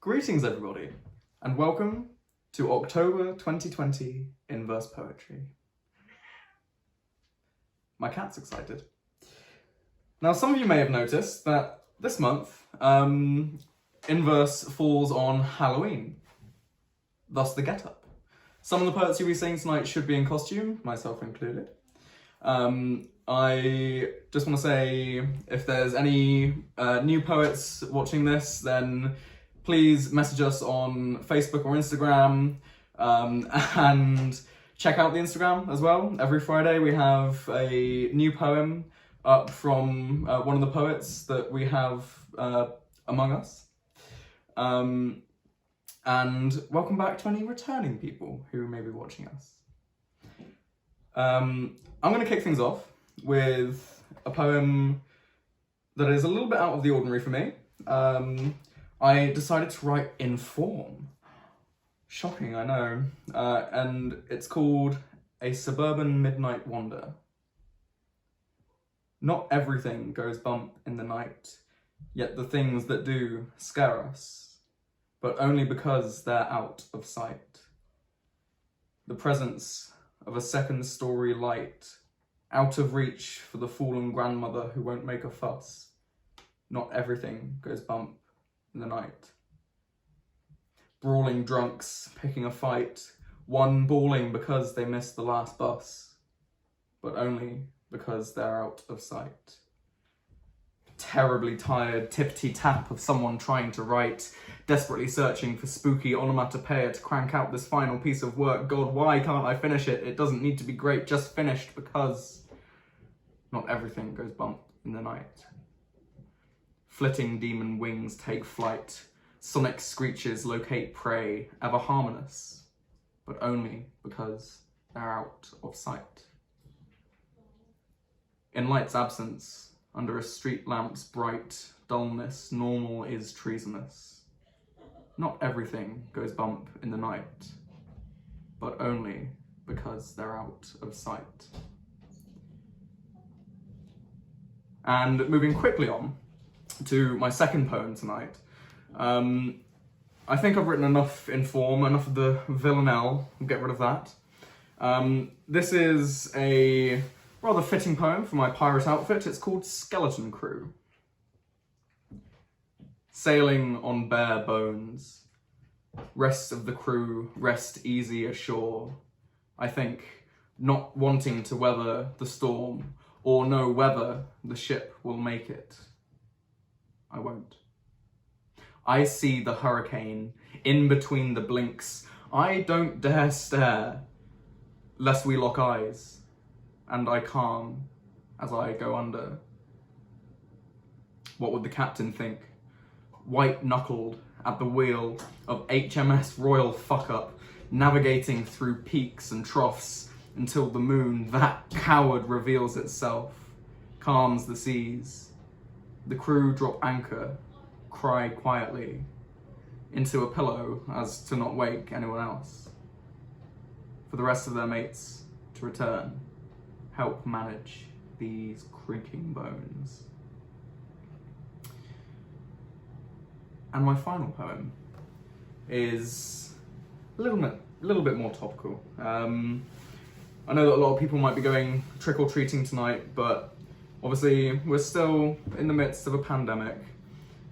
Greetings everybody, and welcome to October 2020 in verse poetry. My cat's excited. Now some of you may have noticed that this month, in verse falls on Halloween, thus the get-up. Some of the poets you'll be seeing tonight should be in costume, myself included. I just want to say, if there's any new poets watching this, then please message us on Facebook or Instagram, and check out the Instagram as well. Every Friday we have a new poem up from one of the poets that we have among us. And welcome back to any returning people who may be watching us. I'm going to kick things off with a poem that is a little bit out of the ordinary for me. I decided to write in form. Shocking, I know. And it's called A Suburban Midnight Wander. Not everything goes bump in the night, yet the things that do scare us, but only because they're out of sight. The presence of a second-story light, out of reach for the fallen grandmother who won't make a fuss. Not everything goes bump in the night. Brawling drunks picking a fight, one bawling because they missed the last bus, but only because they're out of sight. Terribly tired tippity-tap of someone trying to write, desperately searching for spooky onomatopoeia to crank out this final piece of work. God, why can't I finish it? It doesn't need to be great, just finished, because not everything goes bump in the night. Flitting demon wings take flight, sonic screeches locate prey, ever harmonious, but only because they're out of sight. In light's absence, under a street lamp's bright dullness, normal is treasonous. Not everything goes bump in the night, but only because they're out of sight. And moving quickly on to my second poem tonight, I think I've written enough in form, enough of the villanelle, we'll get rid of that. This is a rather fitting poem for my pirate outfit. It's called Skeleton Crew. Sailing on bare bones, rest of the crew rest easy ashore. I think, not wanting to weather the storm, or know whether the ship will make it. I won't. I see the hurricane in between the blinks. I don't dare stare, lest we lock eyes, and I calm as I go under. What would the captain think? White-knuckled at the wheel of HMS Royal Fuck-Up, navigating through peaks and troughs until the moon, that coward, reveals itself, calms the seas. The crew drop anchor, cry quietly, into a pillow as to not wake anyone else. For the rest of their mates to return, help manage these creaking bones. And my final poem is a little bit more topical. I know that a lot of people might be going trick-or-treating tonight, but obviously we're still in the midst of a pandemic.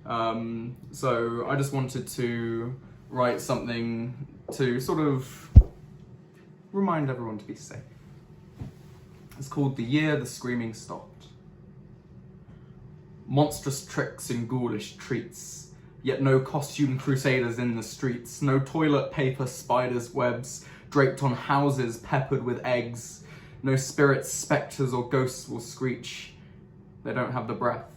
So I just wanted to write something to sort of remind everyone to be safe. It's called The Year the Screaming Stopped. Monstrous tricks and ghoulish treats, yet no costume crusaders in the streets, no toilet paper spiders' webs draped on houses peppered with eggs, no spirits, spectres or ghosts will screech. They don't have the breath.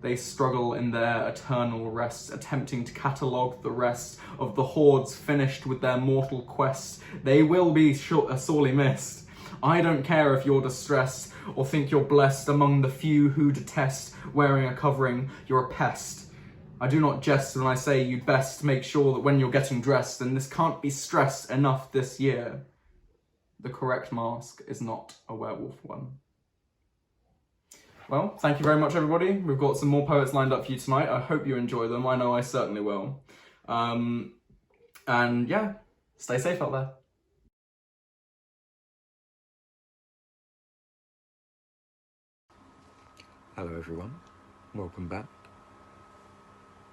They struggle in their eternal rest, attempting to catalogue the rest of the hordes finished with their mortal quest. They will be sorely missed. I don't care if you're distressed or think you're blessed among the few who detest wearing a covering, you're a pest. I do not jest when I say you'd best make sure that when you're getting dressed, and this can't be stressed enough this year, the correct mask is not a werewolf one. Well, thank you very much, everybody. We've got some more poets lined up for you tonight. I hope you enjoy them. I know I certainly will. And yeah, stay safe out there. Hello everyone, welcome back.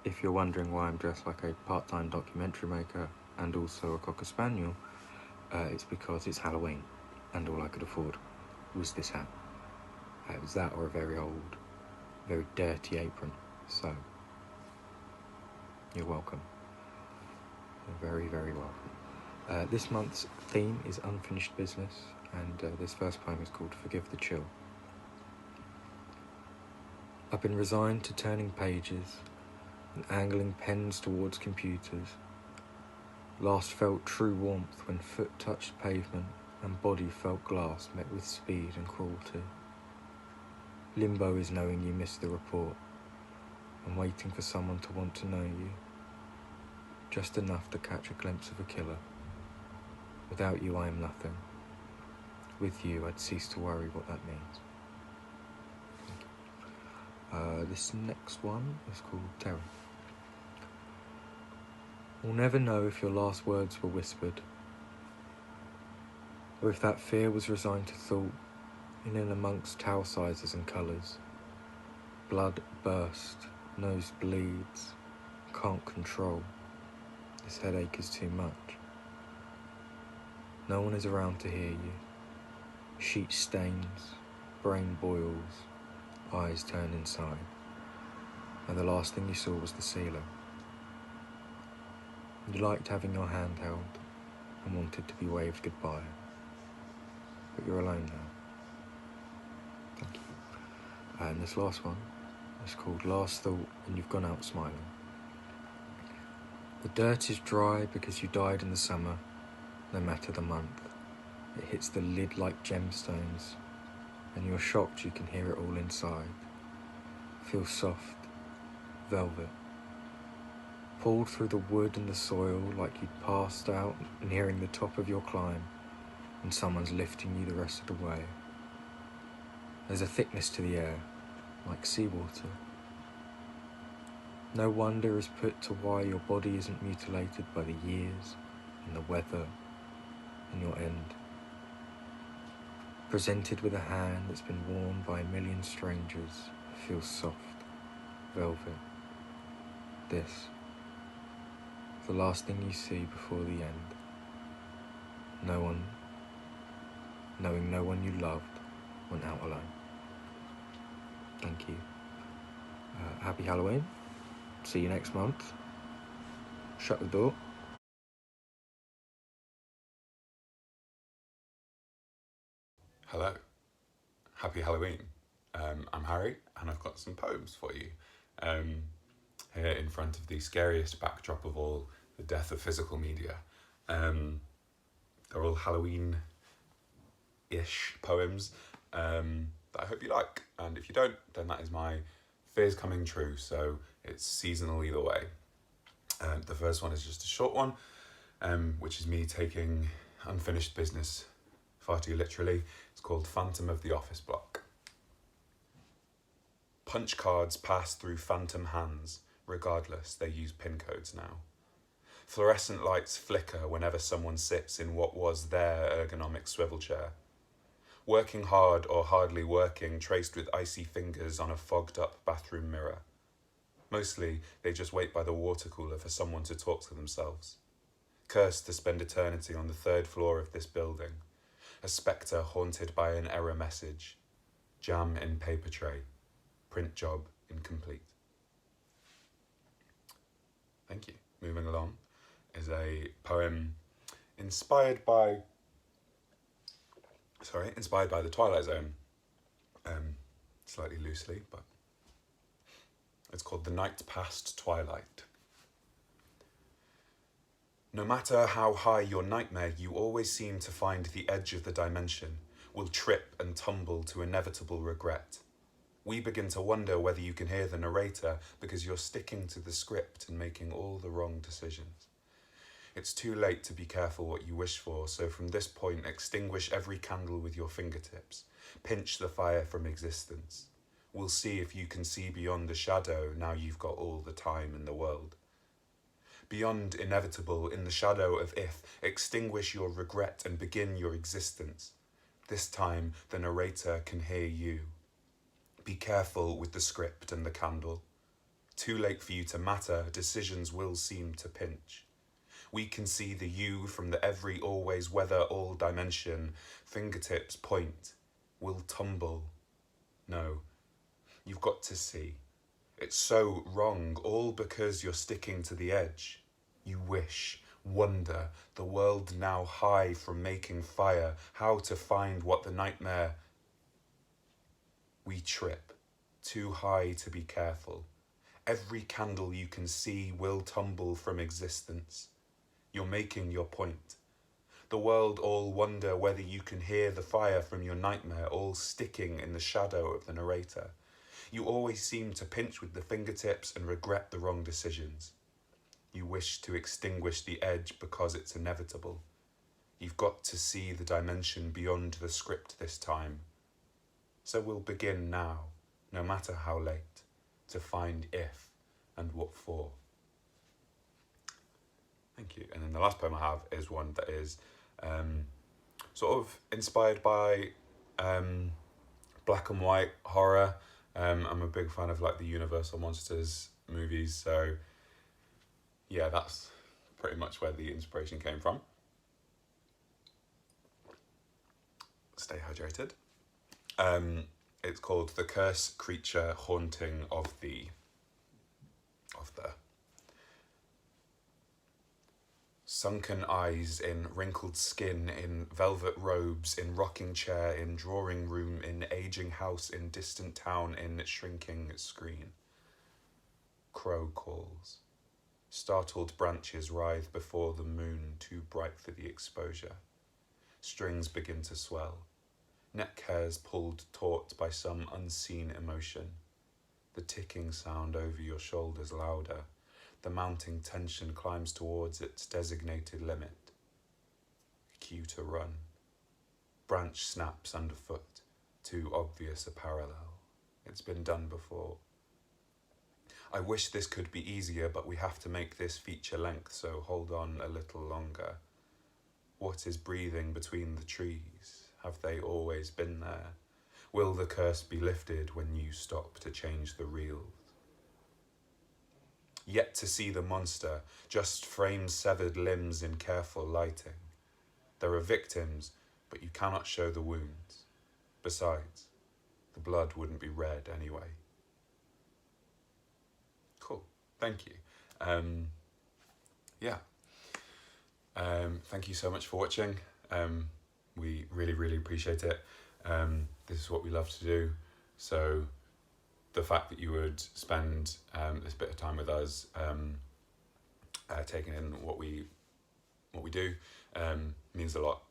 If you're wondering why I'm dressed like a part-time documentary maker and also a Cocker Spaniel, it's because it's Halloween and all I could afford was this hat. It was that or a very old, very dirty apron, so you're welcome. You're very, very welcome. This month's theme is unfinished business, and this first poem is called Forgive the Chill. I've been resigned to turning pages and angling pens towards computers. Last felt true warmth when foot touched pavement and body felt glass met with speed and cruelty. Limbo is knowing you missed the report and waiting for someone to want to know you. Just enough to catch a glimpse of a killer. Without you I am nothing. With you I'd cease to worry what that means. This next one is called Terror. We'll never know if your last words were whispered, or if that fear was resigned to thought, in and amongst towel sizes and colours. Blood burst, nose bleeds, can't control. This headache is too much. No one is around to hear you. Sheet stains, brain boils, eyes turn inside, and the last thing you saw was the ceiling. You liked having your hand held and wanted to be waved goodbye, but you're alone now. Thank you. And this last one is called Last Thought and You've Gone Out Smiling. The dirt is dry because you died in the summer, no matter the month. It hits the lid like gemstones, and you're shocked you can hear it all inside. Feel soft, velvet. Pulled through the wood and the soil like you'd passed out nearing the top of your climb, and someone's lifting you the rest of the way. There's a thickness to the air, like seawater. No wonder is put to why your body isn't mutilated by the years and the weather and your end. Presented with a hand that's been worn by a million strangers, feels soft, velvet. This, the last thing you see before the end. Knowing no one you loved went out alone. Thank you. Happy Halloween. See you next month. Shut the door. Hello, happy Halloween. I'm Harry and I've got some poems for you. Here in front of the scariest backdrop of all, the death of physical media. They're all Halloween-ish poems that I hope you like. And if you don't, then that is my fears coming true, so it's seasonal either way. The first one is just a short one, which is me taking unfinished business far too literally. It's called Phantom of the Office Block. Punch cards pass through phantom hands. Regardless, they use PIN codes now. Fluorescent lights flicker whenever someone sits in what was their ergonomic swivel chair. Working hard or hardly working, traced with icy fingers on a fogged-up bathroom mirror. Mostly, they just wait by the water cooler for someone to talk to themselves. Cursed to spend eternity on the third floor of this building. A spectre haunted by an error message. Jam in paper tray. Print job incomplete. Thank you. Moving along is a poem inspired by the Twilight Zone. Slightly loosely, but it's called The Night Past Twilight. No matter how high your nightmare, you always seem to find the edge of the dimension, will trip and tumble to inevitable regret. We begin to wonder whether you can hear the narrator because you're sticking to the script and making all the wrong decisions. It's too late to be careful what you wish for, so from this point, extinguish every candle with your fingertips. Pinch the fire from existence. We'll see if you can see beyond the shadow now you've got all the time in the world. Beyond inevitable, in the shadow of if, extinguish your regret and begin your existence. This time the narrator can hear you. Be careful with the script and the candle. Too late for you to matter, decisions will seem to pinch. We can see the you from the every, always, whether, all dimension. Fingertips point, will tumble. No, you've got to see. It's so wrong, all because you're sticking to the edge. You wish, wonder, the world now high from making fire, how to find what the nightmare. We trip, too high to be careful. Every candle you can see will tumble from existence. You're making your point. The world all wonder whether you can hear the fire from your nightmare, all sticking in the shadow of the narrator. You always seem to pinch with the fingertips and regret the wrong decisions. You wish to extinguish the edge because it's inevitable. You've got to see the dimension beyond the script this time. So we'll begin now, no matter how late, to find if and what for. Thank you. And then the last poem I have is one that is sort of inspired by black and white horror. I'm a big fan of like the Universal Monsters movies, so yeah, that's pretty much where the inspiration came from. Stay hydrated. It's called The Curse Creature Haunting of the sunken eyes in wrinkled skin, in velvet robes, in rocking chair, in drawing room, in aging house, in distant town, in shrinking screen. Crow calls. Startled branches writhe before the moon, too bright for the exposure. Strings begin to swell. Neck hairs pulled taut by some unseen emotion. The ticking sound over your shoulders louder. The mounting tension climbs towards its designated limit. Cue to run. Branch snaps underfoot. Too obvious a parallel. It's been done before. I wish this could be easier, but we have to make this feature length, so hold on a little longer. What is breathing between the trees? Have they always been there? Will the curse be lifted when you stop to change the reels? Yet to see the monster, just frames severed limbs in careful lighting. There are victims, but you cannot show the wounds. Besides, the blood wouldn't be red anyway. Cool, thank you. Thank you so much for watching. We really, really appreciate it. This is what we love to do. So the fact that you would spend this bit of time with us, taking in what we do, means a lot,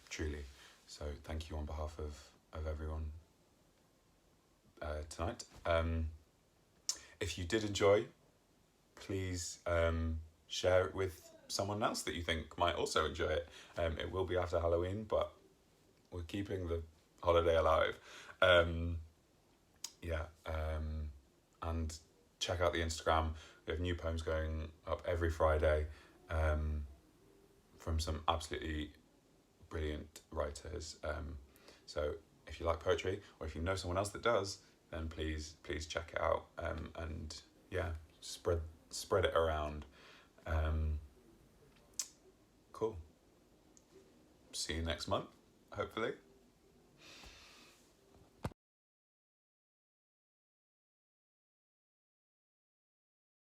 truly. So thank you on behalf of everyone tonight. If you did enjoy, please share it with someone else that you think might also enjoy it. It will be after Halloween, but we're keeping the holiday alive. And check out the Instagram. We have new poems going up every Friday from some absolutely brilliant writers. So if you like poetry, or if you know someone else that does, then please check it out, and yeah, spread it around. Cool. See you next month, hopefully.